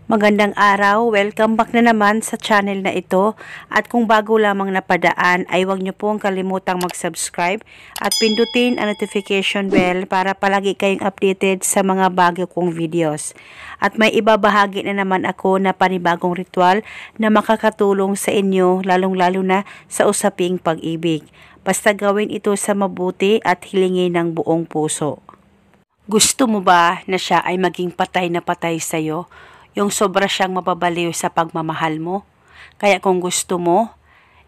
Magandang araw, welcome back na naman sa channel na ito at kung bago lamang napadaan ay huwag niyo pong kalimutang mag-subscribe at pindutin ang notification bell para palagi kayong updated sa mga bago kong videos. At may ibabahagi na naman ako na panibagong ritual na makakatulong sa inyo lalong-lalo na sa usaping pag-ibig. Basta gawin ito sa mabuti at hilingin ng buong puso. Gusto mo ba na siya ay maging patay na patay sa'yo? Yung sobra siyang mababaliw sa pagmamahal mo. Kaya kung gusto mo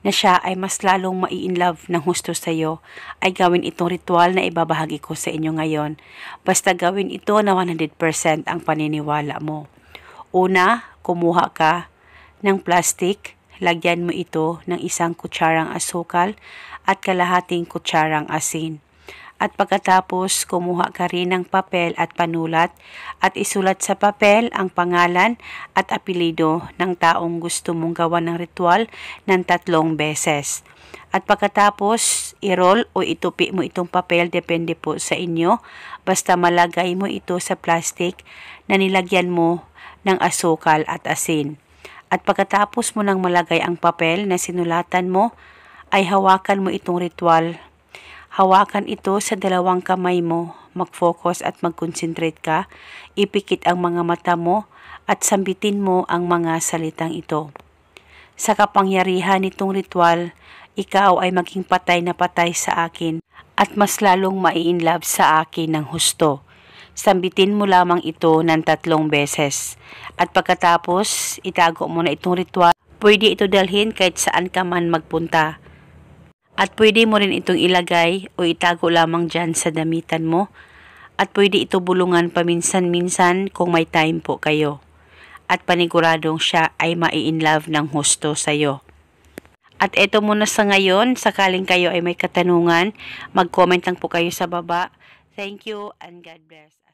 na siya ay mas lalong mai-inlove ng husto sa iyo, ay gawin itong ritual na ibabahagi ko sa inyo ngayon. Basta gawin ito na 100% ang paniniwala mo. Una, kumuha ka ng plastic, lagyan mo ito ng 1 kutsarang asukal at kalahating kutsarang asin. At pagkatapos, kumuha ka rin ng papel at panulat at isulat sa papel ang pangalan at apelido ng taong gusto mong gawa ng ritual ng 3 beses. At pagkatapos, i-roll o itupi mo itong papel, depende po sa inyo. Basta malagay mo ito sa plastic na nilagyan mo ng asukal at asin. At pagkatapos mo nang malagay ang papel na sinulatan mo, ay hawakan mo itong ritual. Hawakan ito sa 2 kamay mo, mag-focus at mag-concentrate ka, ipikit ang mga mata mo at sambitin mo ang mga salitang ito. Sa kapangyarihan nitong ritual, ikaw ay maging patay na patay sa akin at mas lalong mai-inlove sa akin ng husto. Sambitin mo lamang ito ng 3 beses at pagkatapos itago mo na itong ritual. Pwede ito dalhin kahit saan ka man magpunta. At pwede mo rin itong ilagay o itago lamang dyan sa damitan mo. At pwede ito bulungan paminsan-minsan kung may time po kayo. At paniguradong siya ay mai-inlove ng husto sa'yo. At eto muna sa ngayon, sakaling kayo ay may katanungan, mag-comment lang po kayo sa baba. Thank you and God bless.